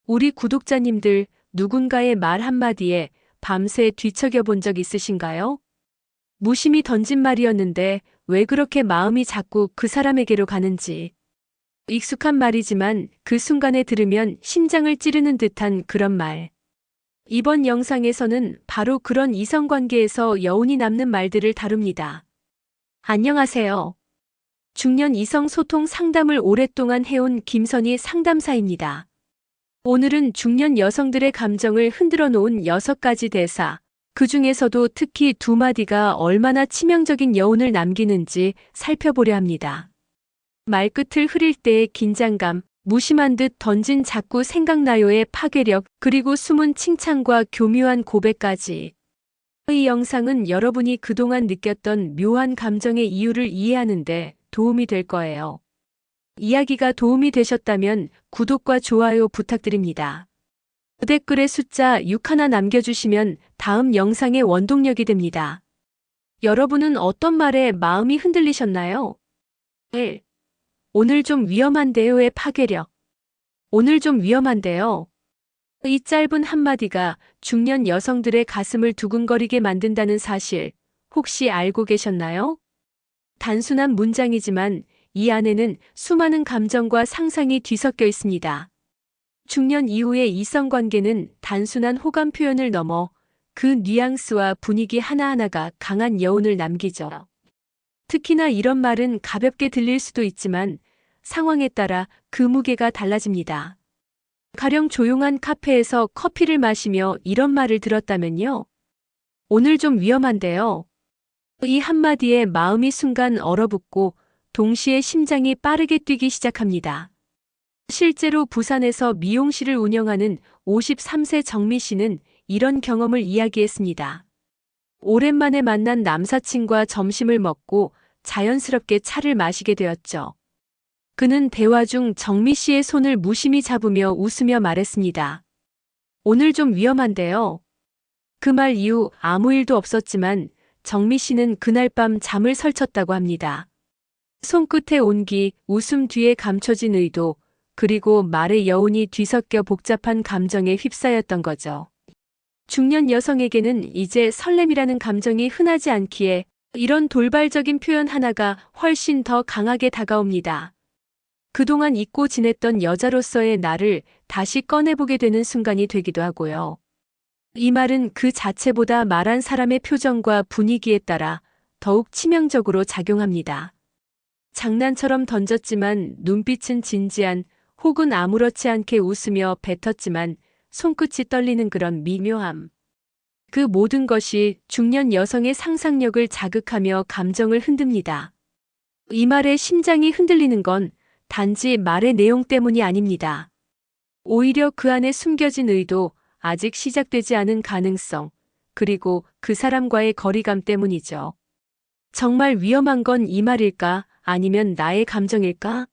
우리 구독자님들 누군가의 말 한마디에 밤새 뒤척여 본 적 있으신가요? 무심히 던진 말이었는데 왜 그렇게 마음이 자꾸 그 사람에게로 가는지. 익숙한 말이지만 그 순간에 들으면 심장을 찌르는 듯한 그런 말. 이번 영상에서는 바로 그런 이성관계에서 여운이 남는 말들을 다룹니다. 안녕하세요. 중년 이성 소통 상담을 오랫동안 해온 김선희 상담사입니다. 오늘은 중년 여성들의 감정을 흔들어 놓은 6가지 대사, 그 중에서도 특히 2마디가 얼마나 치명적인 여운을 남기는지 살펴보려 합니다. 말끝을 흐릴 때의 긴장감, 무심한 듯 던진 자꾸 생각나요의 파괴력, 그리고 숨은 칭찬과 교묘한 고백까지. 이 영상은 여러분이 그동안 느꼈던 묘한 감정의 이유를 이해하는데 도움이 될 거예요. 이야기가 도움이 되셨다면 구독과 좋아요 부탁드립니다. 댓글에 숫자 6 하나 남겨주시면 다음 영상의 원동력이 됩니다. 여러분은 어떤 말에 마음이 흔들리셨나요? 1. 오늘 좀 위험한데요의 파괴력. 오늘 좀 위험한데요. 이 짧은 한마디가 중년 여성들의 가슴을 두근거리게 만든다는 사실, 혹시 알고 계셨나요? 단순한 문장이지만 이 안에는 수많은 감정과 상상이 뒤섞여 있습니다. 중년 이후의 이성관계는 단순한 호감 표현을 넘어 그 뉘앙스와 분위기 하나하나가 강한 여운을 남기죠. 특히나 이런 말은 가볍게 들릴 수도 있지만 상황에 따라 그 무게가 달라집니다. 가령 조용한 카페에서 커피를 마시며 이런 말을 들었다면요. 오늘 좀 위험한데요. 이 한마디에 마음이 순간 얼어붙고 동시에 심장이 빠르게 뛰기 시작합니다. 실제로 부산에서 미용실을 운영하는 53세 정미 씨는 이런 경험을 이야기했습니다. 오랜만에 만난 남사친과 점심을 먹고 자연스럽게 차를 마시게 되었죠. 그는 대화 중 정미 씨의 손을 무심히 잡으며 웃으며 말했습니다. 오늘 좀 위험한데요. 그 말 이후 아무 일도 없었지만 정미 씨는 그날 밤 잠을 설쳤다고 합니다. 손끝의 온기, 웃음 뒤에 감춰진 의도, 그리고 말의 여운이 뒤섞여 복잡한 감정에 휩싸였던 거죠. 중년 여성에게는 이제 설렘이라는 감정이 흔하지 않기에 이런 돌발적인 표현 하나가 훨씬 더 강하게 다가옵니다. 그동안 잊고 지냈던 여자로서의 나를 다시 꺼내보게 되는 순간이 되기도 하고요. 이 말은 그 자체보다 말한 사람의 표정과 분위기에 따라 더욱 치명적으로 작용합니다. 장난처럼 던졌지만 눈빛은 진지한, 혹은 아무렇지 않게 웃으며 뱉었지만 손끝이 떨리는 그런 미묘함. 그 모든 것이 중년 여성의 상상력을 자극하며 감정을 흔듭니다. 이 말에 심장이 흔들리는 건 단지 말의 내용 때문이 아닙니다. 오히려 그 안에 숨겨진 의도, 아직 시작되지 않은 가능성, 그리고 그 사람과의 거리감 때문이죠. 정말 위험한 건 이 말일까? 아니면 나의 감정일까?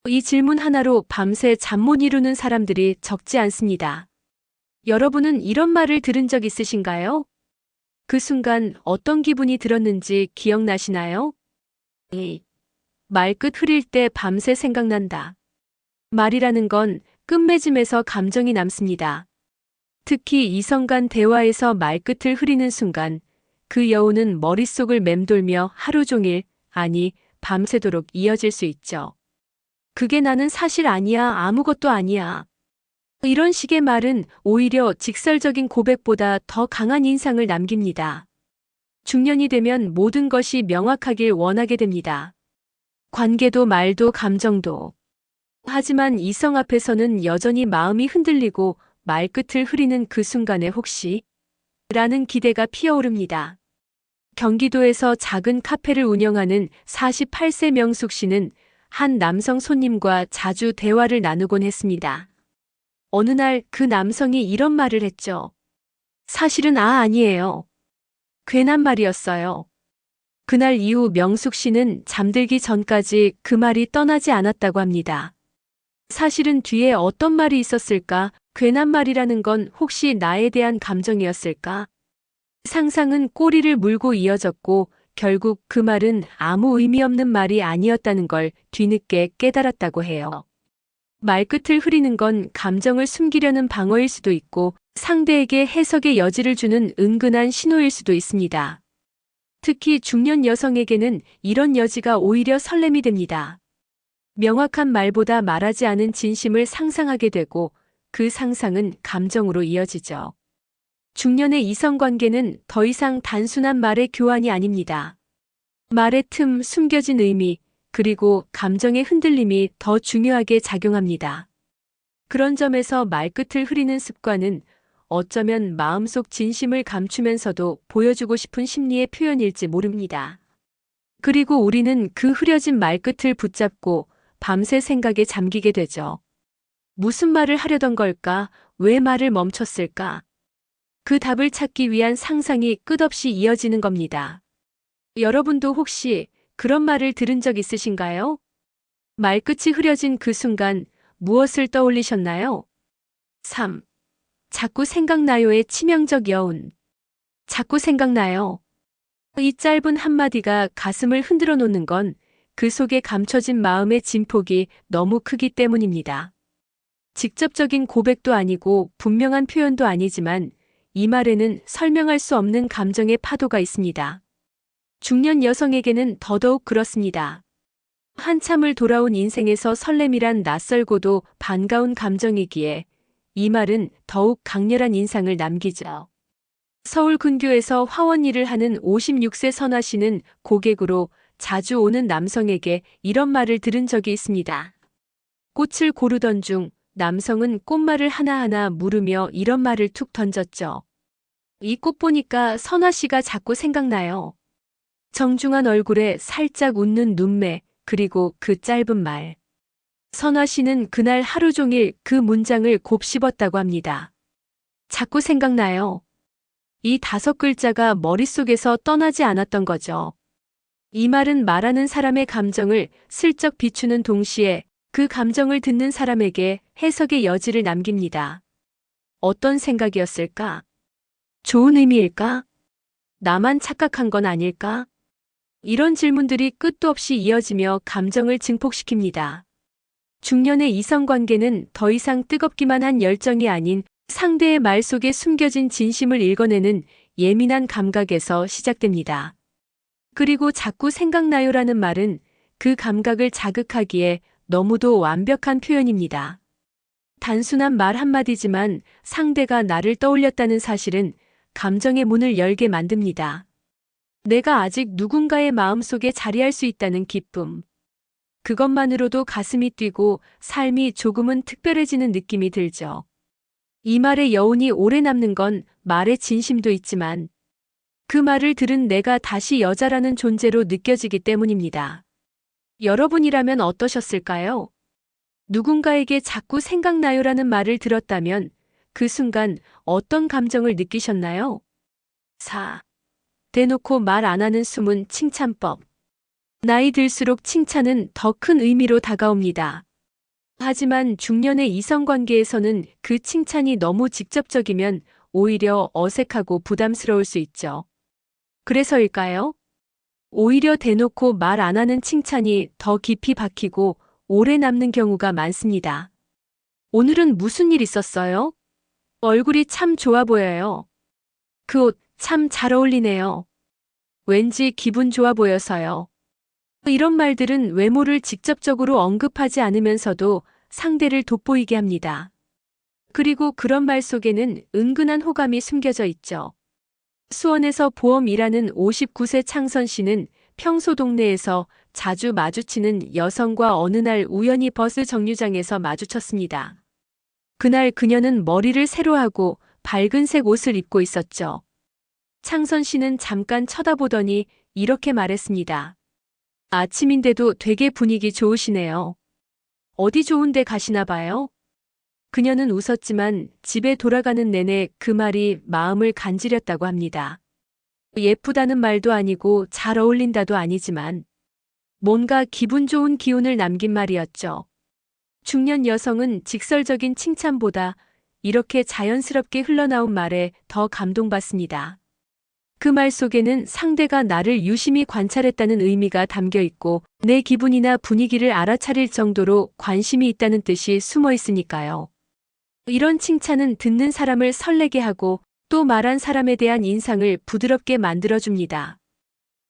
이 질문 하나로 밤새 잠 못 이루는 사람들이 적지 않습니다. 여러분은 이런 말을 들은 적 있으신가요? 그 순간 어떤 기분이 들었는지 기억나시나요? 2. 말끝 흐릴 때 밤새 생각난다. 말이라는 건 끝맺음에서 감정이 남습니다. 특히 이성 간 대화에서 말끝을 흐리는 순간 그 여운은 머릿속을 맴돌며 하루 종일, 아니 밤새도록 이어질 수 있죠. 그게 나는 사실 아니야, 아무것도 아니야. 이런 식의 말은 오히려 직설적인 고백보다 더 강한 인상을 남깁니다. 중년이 되면 모든 것이 명확하길 원하게 됩니다. 관계도 말도 감정도. 하지만 이성 앞에서는 여전히 마음이 흔들리고 말끝을 흐리는 그 순간에 혹시 라는 기대가 피어오릅니다. 경기도에서 작은 카페를 운영하는 48세 명숙 씨는 한 남성 손님과 자주 대화를 나누곤 했습니다. 어느 날 그 남성이 이런 말을 했죠. 사실은 아니에요. 괜한 말이었어요. 그날 이후 명숙 씨는 잠들기 전까지 그 말이 떠나지 않았다고 합니다. 사실은 뒤에 어떤 말이 있었을까? 괜한 말이라는 건 혹시 나에 대한 감정이었을까? 상상은 꼬리를 물고 이어졌고 결국 그 말은 아무 의미 없는 말이 아니었다는 걸 뒤늦게 깨달았다고 해요. 말끝을 흐리는 건 감정을 숨기려는 방어일 수도 있고 상대에게 해석의 여지를 주는 은근한 신호일 수도 있습니다. 특히 중년 여성에게는 이런 여지가 오히려 설렘이 됩니다. 명확한 말보다 말하지 않은 진심을 상상하게 되고 그 상상은 감정으로 이어지죠. 중년의 이성관계는 더 이상 단순한 말의 교환이 아닙니다. 말의 틈, 숨겨진 의미, 그리고 감정의 흔들림이 더 중요하게 작용합니다. 그런 점에서 말끝을 흐리는 습관은 어쩌면 마음속 진심을 감추면서도 보여주고 싶은 심리의 표현일지 모릅니다. 그리고 우리는 그 흐려진 말끝을 붙잡고 밤새 생각에 잠기게 되죠. 무슨 말을 하려던 걸까? 왜 말을 멈췄을까? 그 답을 찾기 위한 상상이 끝없이 이어지는 겁니다. 여러분도 혹시 그런 말을 들은 적 있으신가요? 말끝이 흐려진 그 순간 무엇을 떠올리셨나요? 3. 자꾸 생각나요의 치명적 여운. 자꾸 생각나요. 이 짧은 한마디가 가슴을 흔들어 놓는 건 그 속에 감춰진 마음의 진폭이 너무 크기 때문입니다. 직접적인 고백도 아니고 분명한 표현도 아니지만 이 말에는 설명할 수 없는 감정의 파도가 있습니다. 중년 여성에게는 더더욱 그렇습니다. 한참을 돌아온 인생에서 설렘이란 낯설고도 반가운 감정이기에 이 말은 더욱 강렬한 인상을 남기죠. 서울 근교에서 화원 일을 하는 56세 선아 씨는 고객으로 자주 오는 남성에게 이런 말을 들은 적이 있습니다. 꽃을 고르던 중 남성은 꽃말을 하나하나 물으며 이런 말을 툭 던졌죠. 이 꽃 보니까 선아 씨가 자꾸 생각나요. 정중한 얼굴에 살짝 웃는 눈매, 그리고 그 짧은 말. 선아 씨는 그날 하루 종일 그 문장을 곱씹었다고 합니다. 자꾸 생각나요. 이 5글자가 머릿속에서 떠나지 않았던 거죠. 이 말은 말하는 사람의 감정을 슬쩍 비추는 동시에 그 감정을 듣는 사람에게 해석의 여지를 남깁니다. 어떤 생각이었을까? 좋은 의미일까? 나만 착각한 건 아닐까? 이런 질문들이 끝도 없이 이어지며 감정을 증폭시킵니다. 중년의 이성관계는 더 이상 뜨겁기만 한 열정이 아닌 상대의 말 속에 숨겨진 진심을 읽어내는 예민한 감각에서 시작됩니다. 그리고 자꾸 생각나요라는 말은 그 감각을 자극하기에 너무도 완벽한 표현입니다. 단순한 말 한마디지만 상대가 나를 떠올렸다는 사실은 감정의 문을 열게 만듭니다. 내가 아직 누군가의 마음속에 자리할 수 있다는 기쁨. 그것만으로도 가슴이 뛰고 삶이 조금은 특별해지는 느낌이 들죠. 이 말의 여운이 오래 남는 건 말의 진심도 있지만 그 말을 들은 내가 다시 여자라는 존재로 느껴지기 때문입니다. 여러분이라면 어떠셨을까요? 누군가에게 자꾸 생각나요라는 말을 들었다면 그 순간 어떤 감정을 느끼셨나요? 4. 대놓고 말 안 하는 숨은 칭찬법. 나이 들수록 칭찬은 더 큰 의미로 다가옵니다. 하지만 중년의 이성관계에서는 그 칭찬이 너무 직접적이면 오히려 어색하고 부담스러울 수 있죠. 그래서일까요? 오히려 대놓고 말 안 하는 칭찬이 더 깊이 박히고 오래 남는 경우가 많습니다. 오늘은 무슨 일 있었어요? 얼굴이 참 좋아 보여요. 그 옷 참 잘 어울리네요. 왠지 기분 좋아 보여서요. 이런 말들은 외모를 직접적으로 언급하지 않으면서도 상대를 돋보이게 합니다. 그리고 그런 말 속에는 은근한 호감이 숨겨져 있죠. 수원에서 보험 일하는 59세 창선 씨는 평소 동네에서 자주 마주치는 여성과 어느 날 우연히 버스 정류장에서 마주쳤습니다. 그날 그녀는 머리를 새로 하고 밝은색 옷을 입고 있었죠. 창선 씨는 잠깐 쳐다보더니 이렇게 말했습니다. 아침인데도 되게 분위기 좋으시네요. 어디 좋은 데 가시나 봐요? 그녀는 웃었지만 집에 돌아가는 내내 그 말이 마음을 간지렸다고 합니다. 예쁘다는 말도 아니고 잘 어울린다도 아니지만 뭔가 기분 좋은 기운을 남긴 말이었죠. 중년 여성은 직설적인 칭찬보다 이렇게 자연스럽게 흘러나온 말에 더 감동받습니다. 그 말 속에는 상대가 나를 유심히 관찰했다는 의미가 담겨 있고 내 기분이나 분위기를 알아차릴 정도로 관심이 있다는 뜻이 숨어 있으니까요. 이런 칭찬은 듣는 사람을 설레게 하고 또 말한 사람에 대한 인상을 부드럽게 만들어줍니다.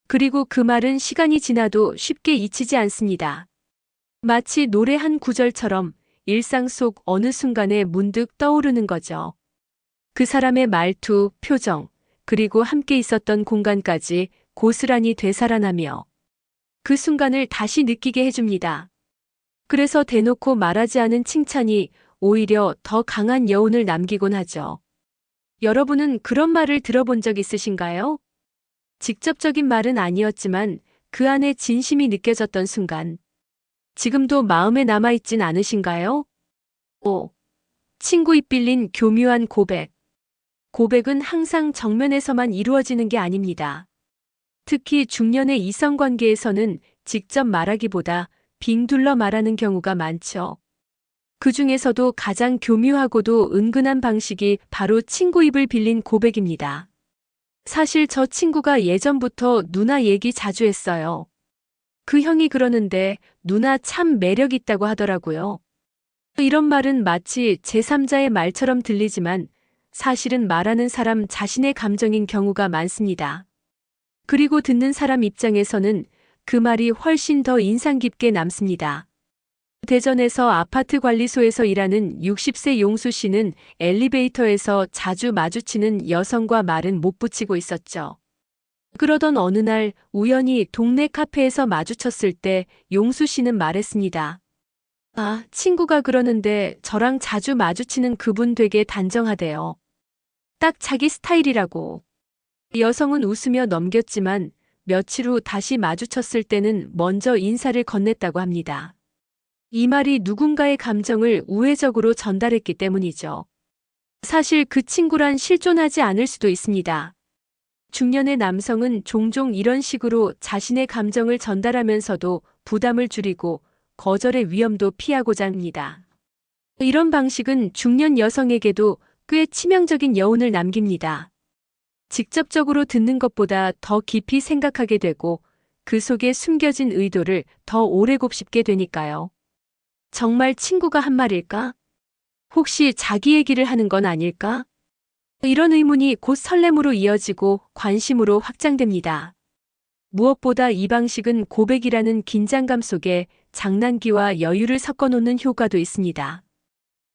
그리고 그 말은 시간이 지나도 쉽게 잊히지 않습니다. 마치 노래 한 구절처럼 일상 속 어느 순간에 문득 떠오르는 거죠. 그 사람의 말투, 표정, 그리고 함께 있었던 공간까지 고스란히 되살아나며 그 순간을 다시 느끼게 해줍니다. 그래서 대놓고 말하지 않은 칭찬이 오히려 더 강한 여운을 남기곤 하죠. 여러분은 그런 말을 들어본 적 있으신가요? 직접적인 말은 아니었지만 그 안에 진심이 느껴졌던 순간. 지금도 마음에 남아있진 않으신가요? 5. 친구 입 빌린 교묘한 고백. 고백은 항상 정면에서만 이루어지는 게 아닙니다. 특히 중년의 이성관계에서는 직접 말하기보다 빙 둘러 말하는 경우가 많죠. 그 중에서도 가장 교묘하고도 은근한 방식이 바로 친구 입을 빌린 고백입니다. 사실 저 친구가 예전부터 누나 얘기 자주 했어요. 그 형이 그러는데 누나 참 매력 있다고 하더라고요. 이런 말은 마치 제3자의 말처럼 들리지만 사실은 말하는 사람 자신의 감정인 경우가 많습니다. 그리고 듣는 사람 입장에서는 그 말이 훨씬 더 인상 깊게 남습니다. 대전에서 아파트 관리소에서 일하는 60세 용수 씨는 엘리베이터에서 자주 마주치는 여성과 말은 못 붙이고 있었죠. 그러던 어느 날 우연히 동네 카페에서 마주쳤을 때 용수 씨는 말했습니다. 아, 친구가 그러는데 저랑 자주 마주치는 그분 되게 단정하대요. 딱 자기 스타일이라고. 여성은 웃으며 넘겼지만 며칠 후 다시 마주쳤을 때는 먼저 인사를 건넸다고 합니다. 이 말이 누군가의 감정을 우회적으로 전달했기 때문이죠. 사실 그 친구란 실존하지 않을 수도 있습니다. 중년의 남성은 종종 이런 식으로 자신의 감정을 전달하면서도 부담을 줄이고 거절의 위험도 피하고자 합니다. 이런 방식은 중년 여성에게도 꽤 치명적인 여운을 남깁니다. 직접적으로 듣는 것보다 더 깊이 생각하게 되고 그 속에 숨겨진 의도를 더 오래 곱씹게 되니까요. 정말 친구가 한 말일까? 혹시 자기 얘기를 하는 건 아닐까? 이런 의문이 곧 설렘으로 이어지고 관심으로 확장됩니다. 무엇보다 이 방식은 고백이라는 긴장감 속에 장난기와 여유를 섞어놓는 효과도 있습니다.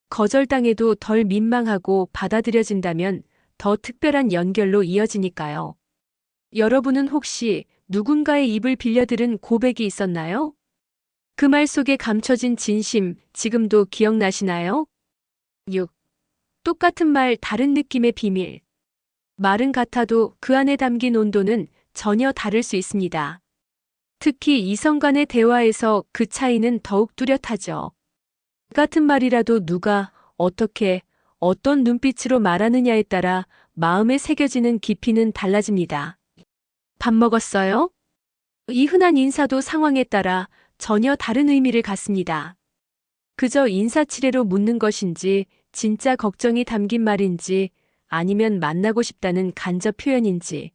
거절당해도 덜 민망하고 받아들여진다면 더 특별한 연결로 이어지니까요. 여러분은 혹시 누군가의 입을 빌려들은 고백이 있었나요? 그 말 속에 감춰진 진심, 지금도 기억나시나요? 6. 똑같은 말, 다른 느낌의 비밀. 말은 같아도 그 안에 담긴 온도는 전혀 다를 수 있습니다. 특히 이성 간의 대화에서 그 차이는 더욱 뚜렷하죠. 같은 말이라도 누가 어떻게 어떤 눈빛으로 말하느냐에 따라 마음에 새겨지는 깊이는 달라집니다. 밥 먹었어요? 이 흔한 인사도 상황에 따라 전혀 다른 의미를 갖습니다. 그저 인사치레로 묻는 것인지, 진짜 걱정이 담긴 말인지, 아니면 만나고 싶다는 간접 표현인지.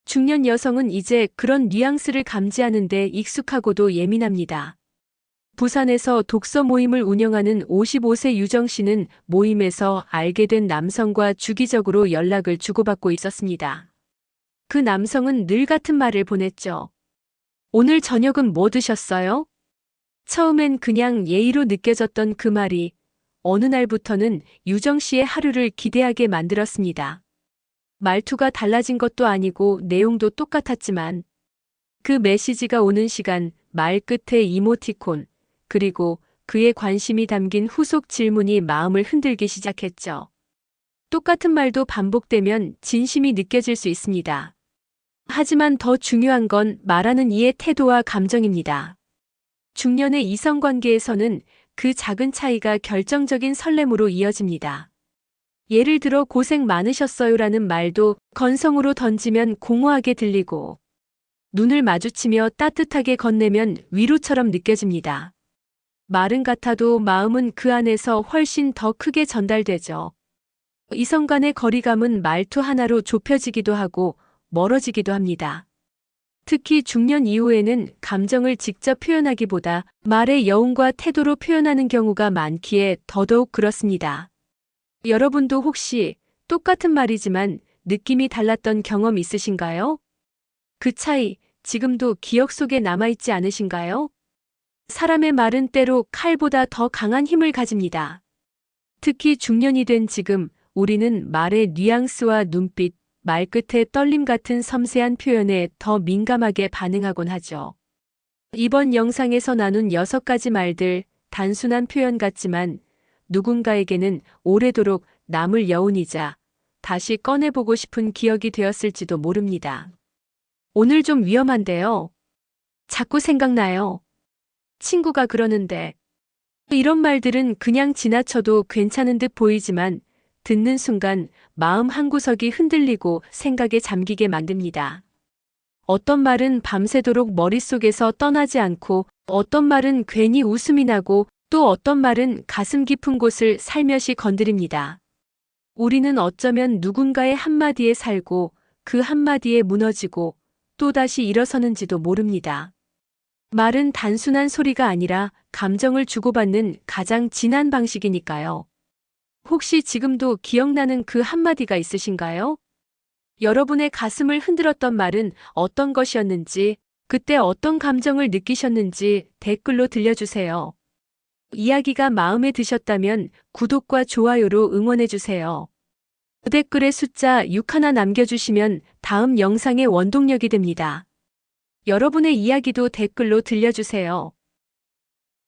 중년 여성은 이제 그런 뉘앙스를 감지하는데 익숙하고도 예민합니다. 부산에서 독서 모임을 운영하는 55세 유정 씨는 모임에서 알게 된 남성과 주기적으로 연락을 주고받고 있었습니다. 그 남성은 늘 같은 말을 보냈죠. 오늘 저녁은 뭐 드셨어요? 처음엔 그냥 예의로 느껴졌던 그 말이 어느 날부터는 유정 씨의 하루를 기대하게 만들었습니다. 말투가 달라진 것도 아니고 내용도 똑같았지만 그 메시지가 오는 시간, 말 끝에 이모티콘, 그리고 그의 관심이 담긴 후속 질문이 마음을 흔들기 시작했죠. 똑같은 말도 반복되면 진심이 느껴질 수 있습니다. 하지만 더 중요한 건 말하는 이의 태도와 감정입니다. 중년의 이성관계에서는 그 작은 차이가 결정적인 설렘으로 이어집니다. 예를 들어 고생 많으셨어요라는 말도 건성으로 던지면 공허하게 들리고 눈을 마주치며 따뜻하게 건네면 위로처럼 느껴집니다. 말은 같아도 마음은 그 안에서 훨씬 더 크게 전달되죠. 이성 간의 거리감은 말투 하나로 좁혀지기도 하고 멀어지기도 합니다. 특히 중년 이후에는 감정을 직접 표현하기보다 말의 여운과 태도로 표현하는 경우가 많기에 더더욱 그렇습니다. 여러분도 혹시 똑같은 말이지만 느낌이 달랐던 경험 있으신가요? 그 차이, 지금도 기억 속에 남아있지 않으신가요? 사람의 말은 때로 칼보다 더 강한 힘을 가집니다. 특히 중년이 된 지금 우리는 말의 뉘앙스와 눈빛, 말끝의 떨림 같은 섬세한 표현에 더 민감하게 반응하곤 하죠. 이번 영상에서 나눈 6가지 말들, 단순한 표현 같지만 누군가에게는 오래도록 남을 여운이자 다시 꺼내보고 싶은 기억이 되었을지도 모릅니다. 오늘 좀 위험한데요. 자꾸 생각나요. 친구가 그러는데 이런 말들은 그냥 지나쳐도 괜찮은 듯 보이지만 듣는 순간 마음 한구석이 흔들리고 생각에 잠기게 만듭니다. 어떤 말은 밤새도록 머릿속에서 떠나지 않고 어떤 말은 괜히 웃음이 나고 또 어떤 말은 가슴 깊은 곳을 살며시 건드립니다. 우리는 어쩌면 누군가의 한마디에 살고 그 한마디에 무너지고 또다시 일어서는지도 모릅니다. 말은 단순한 소리가 아니라 감정을 주고받는 가장 진한 방식이니까요. 혹시 지금도 기억나는 그 한마디가 있으신가요? 여러분의 가슴을 흔들었던 말은 어떤 것이었는지, 그때 어떤 감정을 느끼셨는지 댓글로 들려주세요. 이야기가 마음에 드셨다면 구독과 좋아요로 응원해주세요. 댓글에 숫자 6 하나 남겨주시면 다음 영상의 원동력이 됩니다. 여러분의 이야기도 댓글로 들려주세요.